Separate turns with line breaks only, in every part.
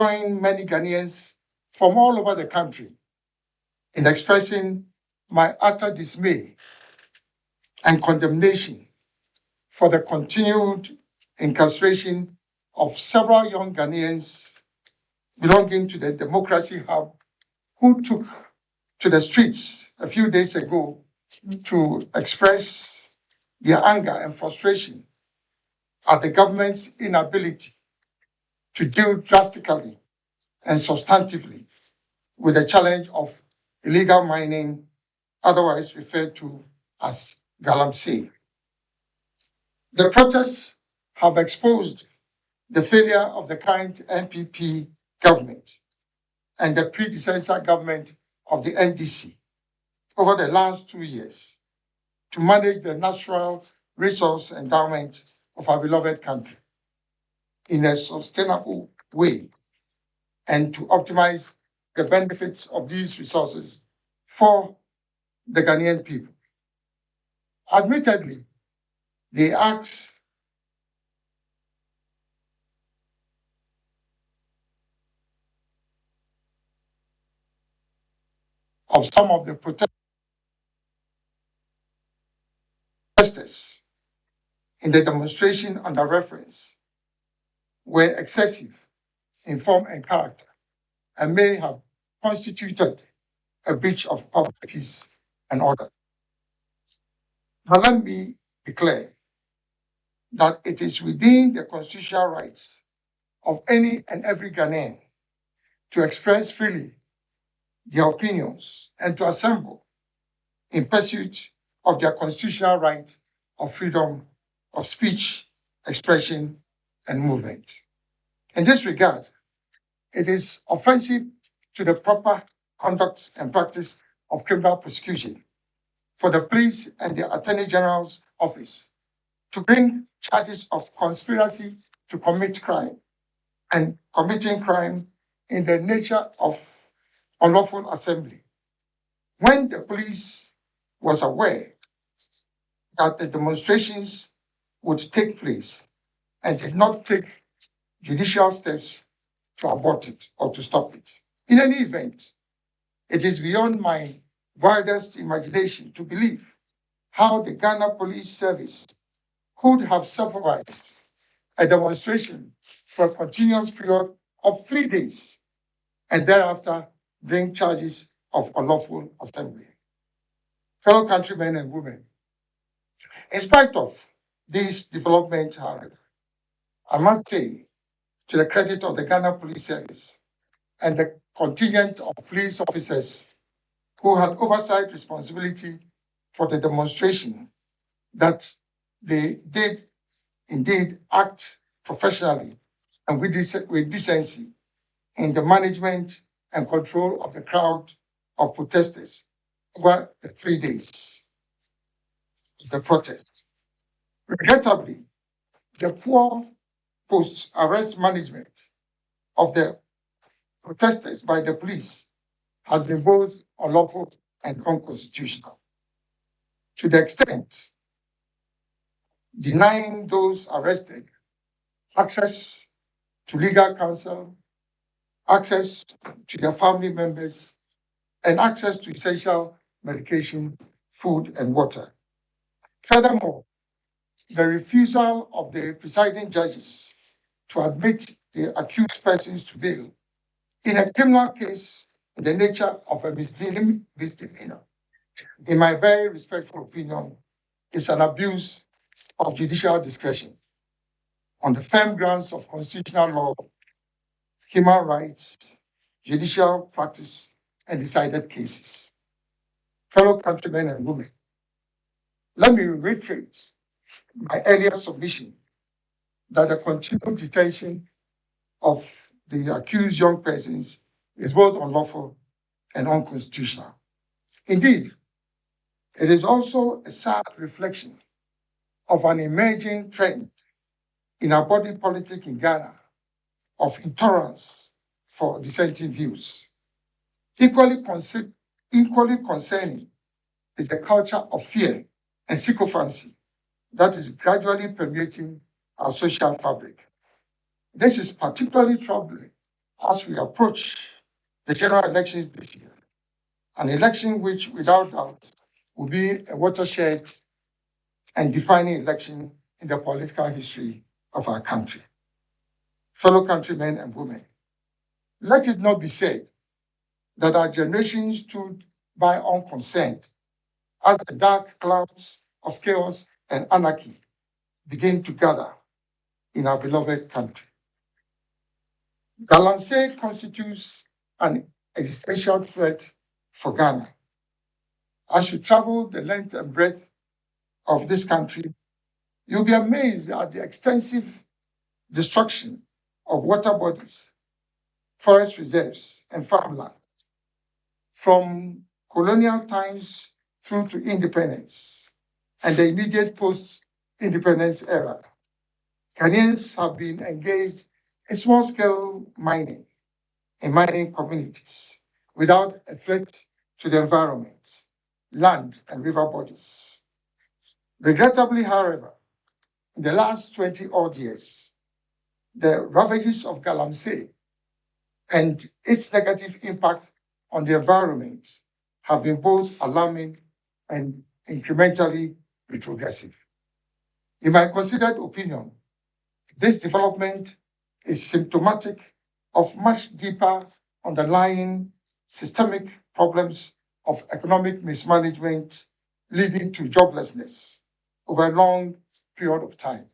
join many Ghanaians from all over the country in expressing my utter dismay and condemnation for the continued incarceration of several young Ghanaians belonging to the Democracy Hub who took to the streets a few days ago to express their anger and frustration at the government's inability to deal drastically and substantively with the challenge of illegal mining, otherwise referred to as galamsey. The protests have exposed the failure of the current NPP government and the predecessor government of the NDC over the last 2 years to manage the natural resource endowment of our beloved country in a sustainable way and to optimize the benefits of these resources for the Ghanaian people. Admittedly, the acts of some of the protesters in the demonstration under reference were excessive in form and character and may have constituted a breach of public peace and order. But let me declare that it is within the constitutional rights of any and every Ghanaian to express freely their opinions and to assemble in pursuit of their constitutional right of freedom of speech, expression, and movement. In this regard, it is offensive to the proper conduct and practice of criminal prosecution for the police and the Attorney General's office to bring charges of conspiracy to commit crime and committing crime in the nature of unlawful assembly, when the police was aware that the demonstrations would take place and did not take judicial steps to abort it or to stop it. In any event, it is beyond my wildest imagination to believe how the Ghana Police Service could have supervised a demonstration for a continuous period of 3 days and thereafter bring charges of unlawful assembly. Fellow countrymen and women, in spite of these developments, however, I must say, to the credit of the Ghana Police Service and the contingent of police officers who had oversight responsibility for the demonstration, that they did indeed act professionally and with decency in the management and control of the crowd of protesters over the 3 days of the protest. Regrettably, the poor post-arrest management of the protesters by the police has been both unlawful and unconstitutional, to the extent denying those arrested access to legal counsel, access to their family members, and access to essential medication, food, and water. Furthermore, the refusal of the presiding judges to admit the accused persons to bail in a criminal case in the nature of a misdemeanor, in my very respectful opinion, is an abuse of judicial discretion on the firm grounds of constitutional law, human rights, judicial practice, and decided cases. Fellow countrymen and women, let me reiterate my earlier submission that the continued detention of the accused young persons is both unlawful and unconstitutional. Indeed, it is also a sad reflection of an emerging trend in our body politic in Ghana of intolerance for dissenting views. Equally concerning is the culture of fear and sycophancy that is gradually permeating our social fabric. This is particularly troubling as we approach the general elections this year, an election which, without doubt, will be a watershed and defining election in the political history of our country. Fellow countrymen and women, let it not be said that our generation stood by unconcerned as the dark clouds of chaos and anarchy begin to gather in our beloved country. Galamsey constitutes an existential threat for Ghana. As you travel the length and breadth of this country, you'll be amazed at the extensive destruction of water bodies, forest reserves, and farmland. From colonial times through to independence and the immediate post-independence era, Ghanaians have been engaged in small-scale mining in mining communities without a threat to the environment, land, and river bodies. Regrettably, however, in the last 20 odd years, the ravages of Galamsey and its negative impact on the environment have been both alarming and incrementally retrogressive. In my considered opinion, this development is symptomatic of much deeper underlying systemic problems of economic mismanagement leading to joblessness over a long period of time.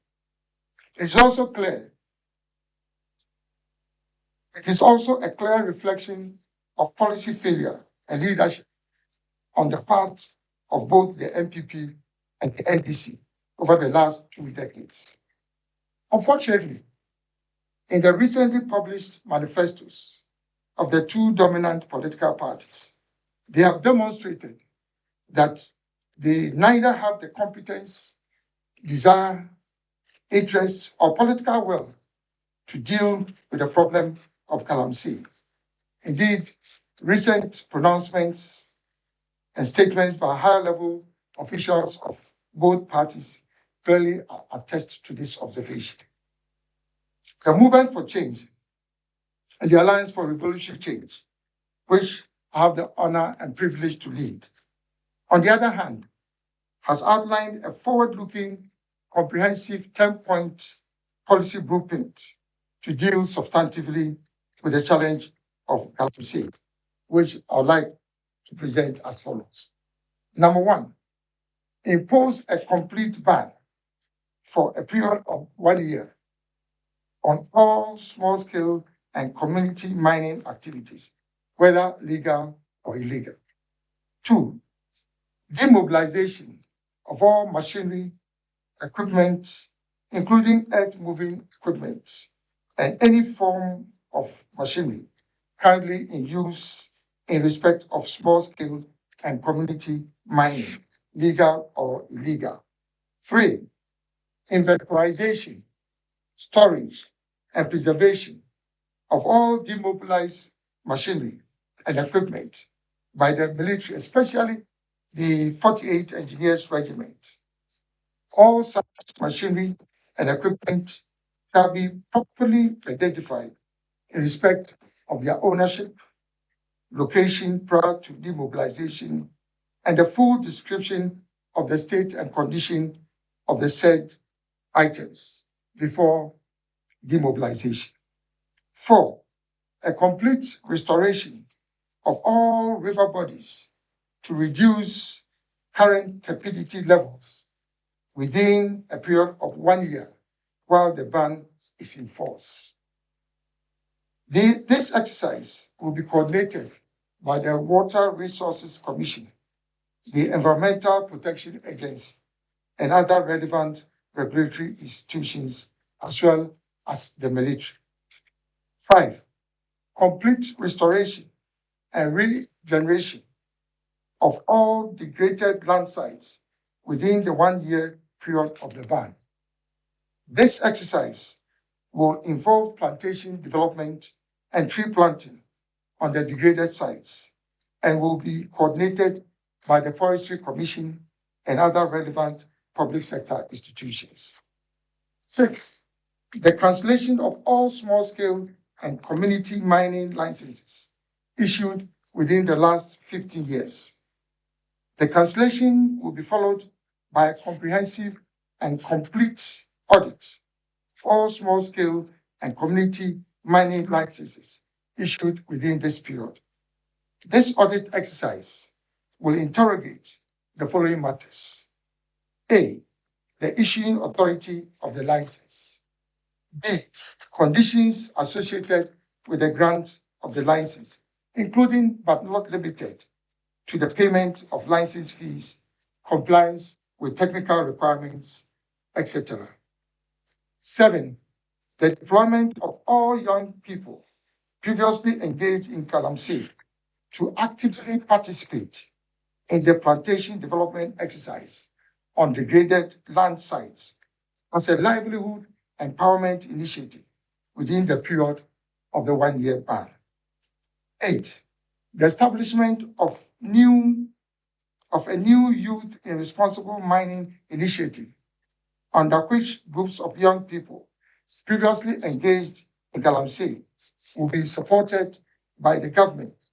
It is also a clear reflection of policy failure and leadership on the part of both the MPP and the NDC over the last 2 decades. Unfortunately, in the recently published manifestos of the two dominant political parties, they have demonstrated that they neither have the competence, desire, interest, or political will to deal with the problem of Galamsey. Indeed, recent pronouncements and statements by higher-level officials of both parties clearly attest to this observation. The Movement for Change and the Alliance for Revolutionary Change, which I have the honor and privilege to lead, on the other hand, has outlined a forward-looking, comprehensive 10-point policy blueprint to deal substantively with the challenge of Galamsey, which I would like to present as follows. Number one, impose a complete ban for a period of 1 year on all small-scale and community mining activities, whether legal or illegal. Two, demobilization of all machinery, equipment, including earth-moving equipment, and any form of machinery currently in use in respect of small-scale and community mining, legal or illegal. Three, inventorization, storage, and preservation of all demobilized machinery and equipment by the military, especially the 48 Engineers Regiment. All such machinery and equipment shall be properly identified in respect of their ownership, location prior to demobilization, and the full description of the state and condition of the said items before demobilization. Four, a complete restoration of all river bodies to reduce current turbidity levels within a period of 1 year while the ban is in force. This exercise will be coordinated by the Water Resources Commission, the Environmental Protection Agency, and other relevant regulatory institutions, as well as the military. Five, complete restoration and regeneration of all degraded land sites within the 1 year period of the ban. This exercise will involve plantation development and tree planting on the degraded sites and will be coordinated by the Forestry Commission and other relevant public sector institutions. Six, the cancellation of all small-scale and community mining licenses issued within the last 15 years. The cancellation will be followed by a comprehensive and complete audit for all small-scale and community mining licenses issued within this period. This audit exercise will interrogate the following matters. A, the issuing authority of the license. B, conditions associated with the grant of the license, including but not limited to the payment of license fees, compliance with technical requirements, etc. 7, the deployment of all young people previously engaged in Galamsey to actively participate in the plantation development exercise on degraded land sites as a livelihood empowerment initiative within the period of the 1-year ban. 8, the establishment of a new youth in responsible mining initiative, under which groups of young people previously engaged in Galamsey will be supported by the government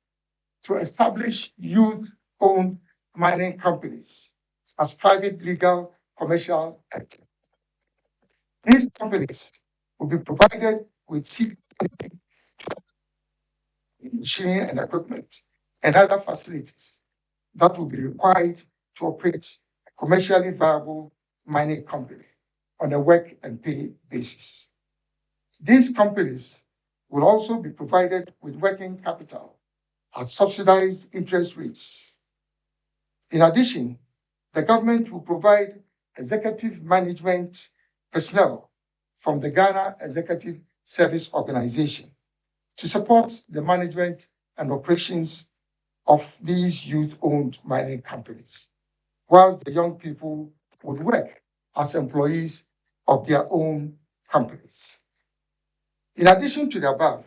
to establish youth-owned mining companies as private legal commercial entities. These companies will be provided with seed machinery and equipment and other facilities that will be required to operate a commercially viable mining company on a work and pay basis. These companies will also be provided with working capital at subsidized interest rates. In addition, the government will provide executive management personnel from the Ghana Executive Service Organization to support the management and operations of these youth-owned mining companies, whilst the young people would work as employees of their own companies. In addition to the above,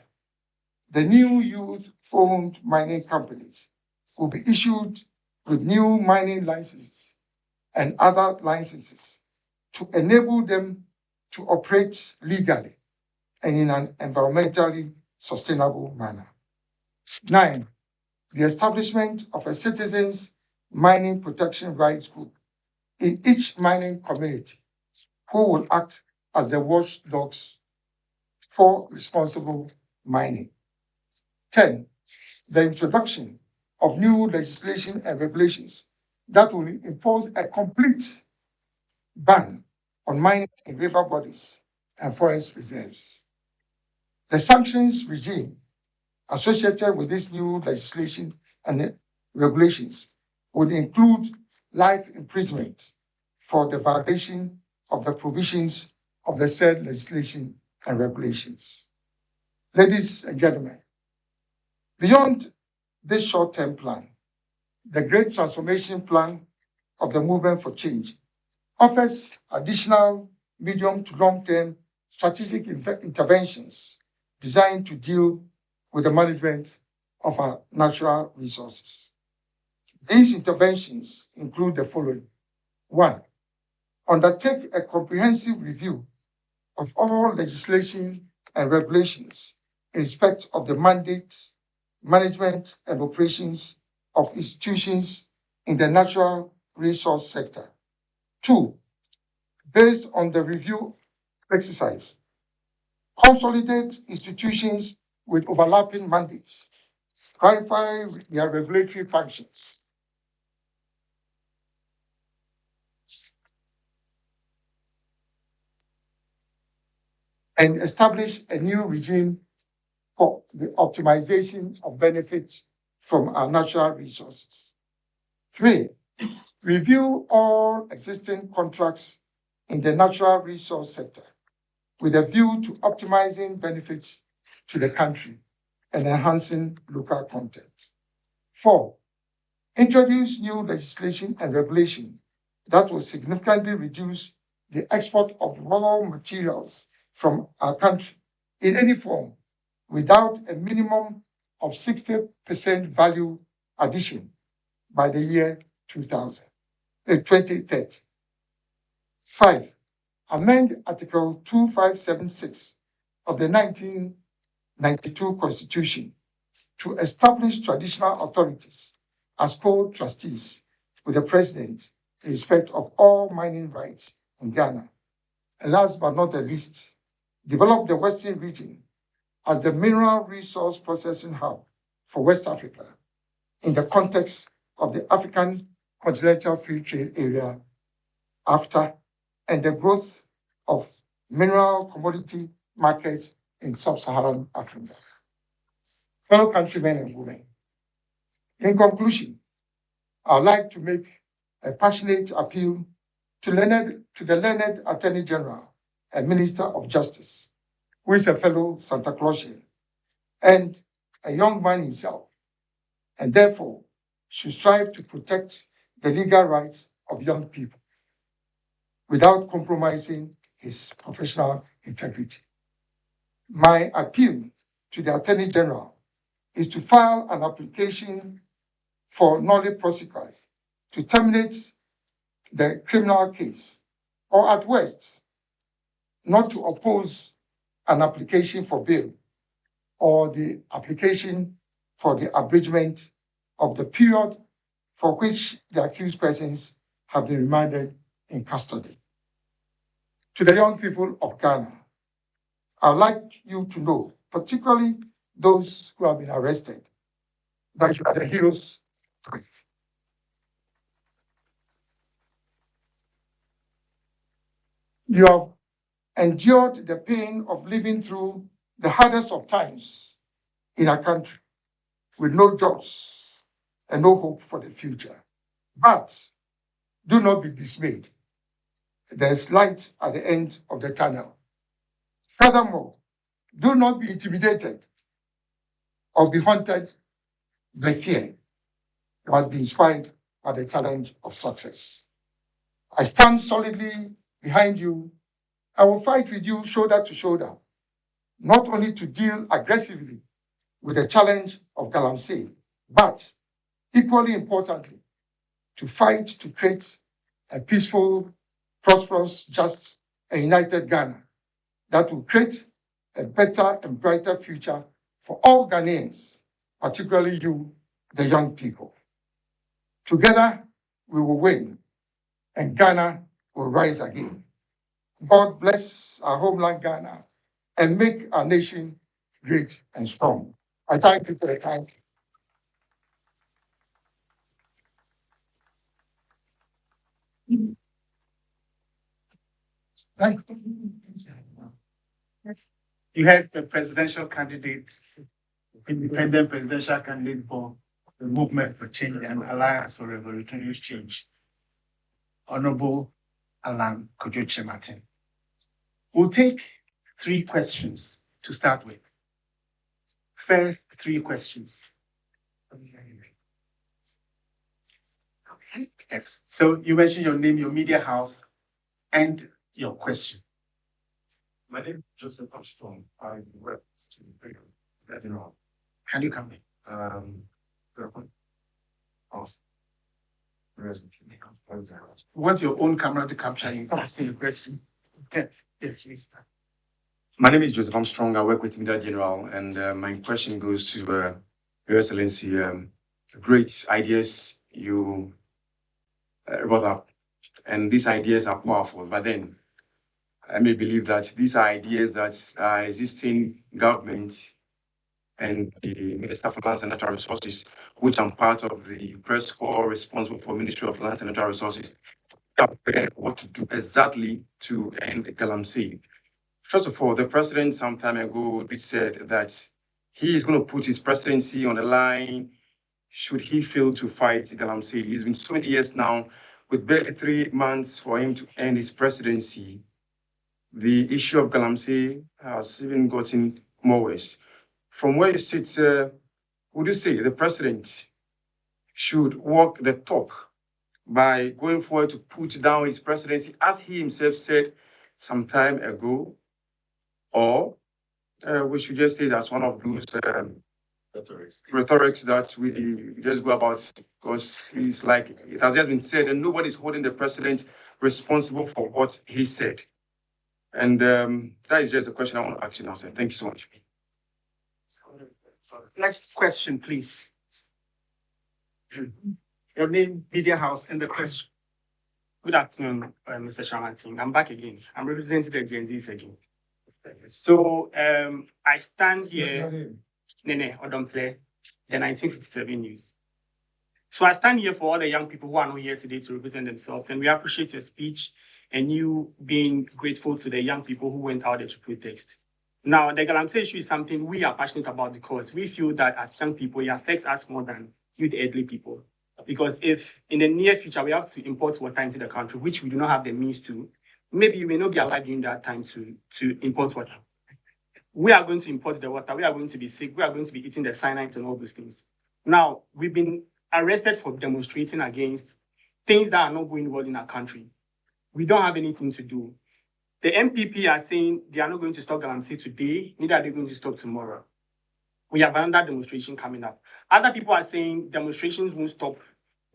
the new youth-owned mining companies will be issued with new mining licenses and other licenses to enable them to operate legally and in an environmentally sustainable manner. 9, the establishment of a citizens' mining protection rights group in each mining community who will act as the watchdogs for responsible mining. 10, the introduction of new legislation and regulations that will impose a complete ban on mining in river bodies and forest reserves. The sanctions regime associated with this new legislation and regulations would include life imprisonment for the violation of the provisions of the said legislation and regulations. Ladies and gentlemen, beyond this short-term plan, the Great Transformation Plan of the Movement for Change offers additional medium to long-term strategic interventions designed to deal with the management of our natural resources. These interventions include the following. 1, undertake a comprehensive review of all legislation and regulations in respect of the mandate, management, and operations of institutions in the natural resource sector. 2, based on the review exercise, consolidate institutions with overlapping mandates, clarify their regulatory functions, and establish a new regime for the optimization of benefits from our natural resources. 3, review all existing contracts in the natural resource sector with a view to optimizing benefits to the country and enhancing local content. 4, introduce new legislation and regulation that will significantly reduce the export of raw materials from our country in any form without a minimum of 60% value addition by the year 2030. 5, amend Article 2576 of the 19 1992 Constitution to establish traditional authorities as co-trustees with the president in respect of all mining rights in Ghana. And last but not the least, develop the Western region as the mineral resource processing hub for West Africa in the context of the African Continental Free Trade Area after and the growth of mineral commodity markets in sub-Saharan Africa. Fellow countrymen and women, in conclusion, I'd like to make a passionate appeal to the learned Attorney General and Minister of Justice, who is a fellow Santa Clausian and a young man himself, and therefore should strive to protect the legal rights of young people without compromising his professional integrity. My appeal to the Attorney General is to file an application for nolle prosequi to terminate the criminal case, or at worst, not to oppose an application for bail or the application for the abridgment of the period for which the accused persons have been remanded in custody. To the young people of Ghana, I'd like you to know, particularly those who have been arrested, that you are the heroes. You have endured the pain of living through the hardest of times in our country with no jobs and no hope for the future. But do not be dismayed. There's light at the end of the tunnel. Furthermore, do not be intimidated or be haunted by fear, but be inspired by the challenge of success. I stand solidly behind you. I will fight with you shoulder to shoulder, not only to deal aggressively with the challenge of Galamsey, but equally importantly, to fight to create a peaceful, prosperous, just, and united Ghana that will create a better and brighter future for all Ghanaians, particularly you, the young people. Together, we will win, and Ghana will rise again. God bless our homeland Ghana and make our nation great and strong. I thank you for the time. Thank you.
You had the presidential candidate, independent presidential candidate for the Movement for Change and Alliance for Revolutionary Change, Honorable Alan Kojoche Martin. We'll take 3 questions to start with. First 3 questions. Yes. So you mentioned your name, your media house, and your question.
My name is Joseph Armstrong. I work in
Can you come in? We want your own camera to capture you asking a question. Yes, please.
My name is Joseph Armstrong. I work with Media General, and my question goes to Your Excellency. Great ideas you brought up, and these ideas are powerful. But then, I may believe that these are ideas that are existing government and the Minister for Lands and Natural Resources, which I'm part of the press corps responsible for Ministry of Lands and Natural Resources, what to do exactly to end Galamsey. First of all, the president some time ago said that he is going to put his presidency on the line should he fail to fight Galamsey. It's been 20 years now, with barely 3 months for him to end his presidency. The issue of Galamsey has even gotten more worse. From where you sit, would you say the president should walk the talk by going forward to put down his presidency, as he himself said some time ago, or we should just say that's one of those rhetorics that we just go about because it's like it has just been said and nobody's holding the president responsible for what he said. And that is just a question I want to ask you now, sir. Thank you so much.
Next question, please. Your name, media house, and the question.
Good afternoon, Mr. Chairman team. I'm back again. I'm representing the Gen Zs again. So I stand here, Nene Odomple, the 1957 news. So I stand here for all the young people who are not here today to represent themselves, and we appreciate your speech and you being grateful to the young people who went out there to protest. Now, the Galamsey issue is something we are passionate about because we feel that as young people, it affects us more than you, the elderly people. Because if in the near future we have to import water into the country, which we do not have the means to, maybe you may not be alive during that time to import water. We are going to import the water. We are going to be sick. We are going to be eating the cyanides and all those things. Now, we've been arrested for demonstrating against things that are not going well in our country. We don't have anything to do. The MPP are saying they are not going to stop Galamsey today, neither are they going to stop tomorrow. We have another demonstration coming up. Other people are saying demonstrations won't stop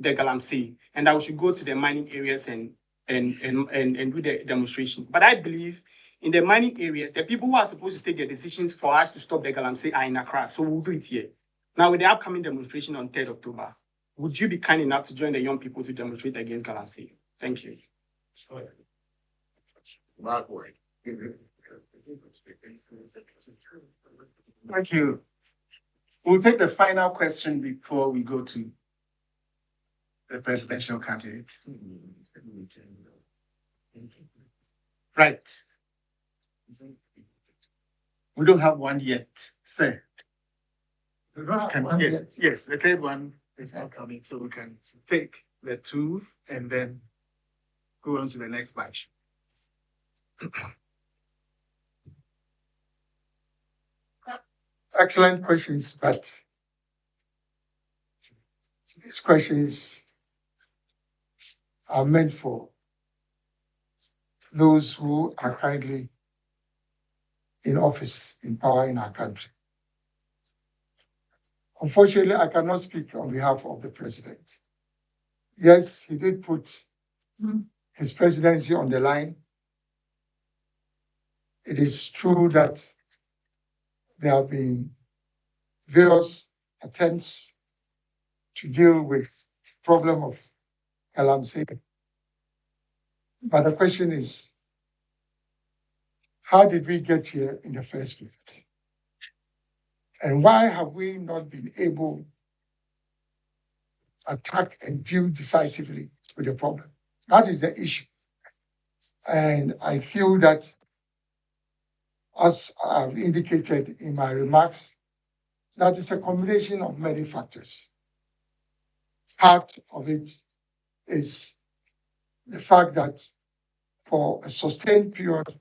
the Galamsey and that we should go to the mining areas and do the demonstration. But I believe in the mining areas, the people who are supposed to take the decisions for us to stop the Galamsey are in Accra, so we'll do it here. Now, with the upcoming demonstration on 3rd October, would you be kind enough to join the young people to demonstrate against Galamsey? Thank you.
Thank you. We'll take the final question before we go to the presidential candidate. Right. We don't have one yet, sir. Yes, the third one is not coming, so we can take the two and then go on to the next batch.
Excellent questions, but these questions are meant for those who are currently in office, in power in our country. Unfortunately, I cannot speak on behalf of the president. Yes, he did put his presidency on the line. It is true that there have been various attempts to deal with the problem of Galamsey. But the question is, how did we get here in the first place? And why have we not been able to attack and deal decisively with the problem? That is the issue. And I feel that, as I've indicated in my remarks, that is a combination of many factors. Part of it is the fact that for a sustained period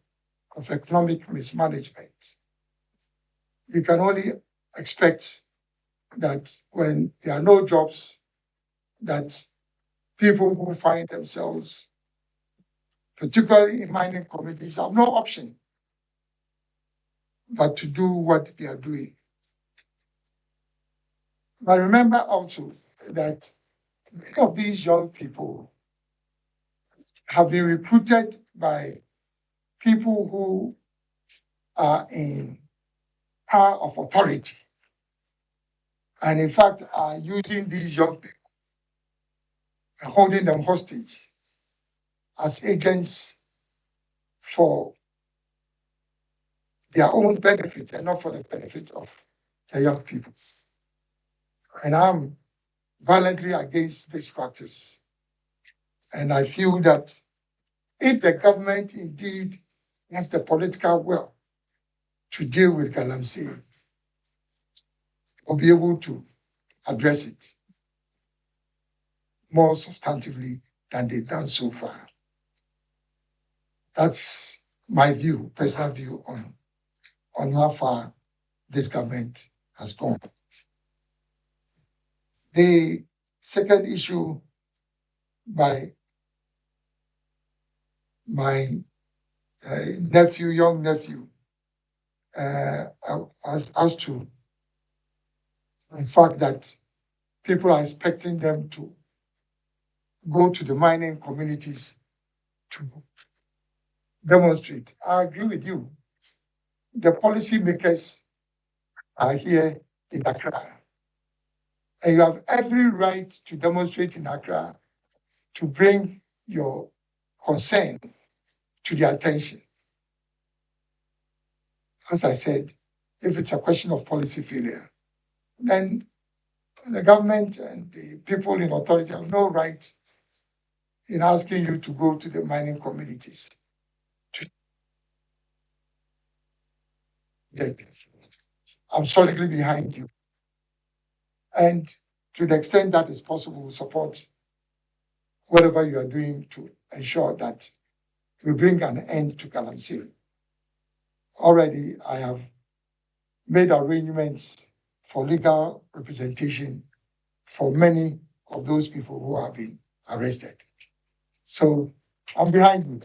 of economic mismanagement, you can only expect that when there are no jobs, that people who find themselves, particularly in mining communities, have no option but to do what they are doing. But remember also that many of these young people have been recruited by people who are in power of authority, and in fact are using these young people and holding them hostage as agents for their own benefit and not for the benefit of the young people. And I'm violently against this practice. And I feel that if the government indeed has the political will to deal with Galamsey, will be able to address it more substantively than they've done so far. That's my view, personal view on how far this government has gone. The second issue by my young nephew, as to the fact that people are expecting them to go to the mining communities to demonstrate. I agree with you. The policymakers are here in Accra. And you have every right to demonstrate in Accra to bring your concern to their attention. As I said, if it's a question of policy failure, then the government and the people in authority have no right in asking you to go to the mining communities. I'm solidly behind you. And to the extent that is possible, support whatever you are doing to ensure that we bring an end to Galamsey. Already, I have made arrangements for legal representation for many of those people who have been arrested. So I'm behind you.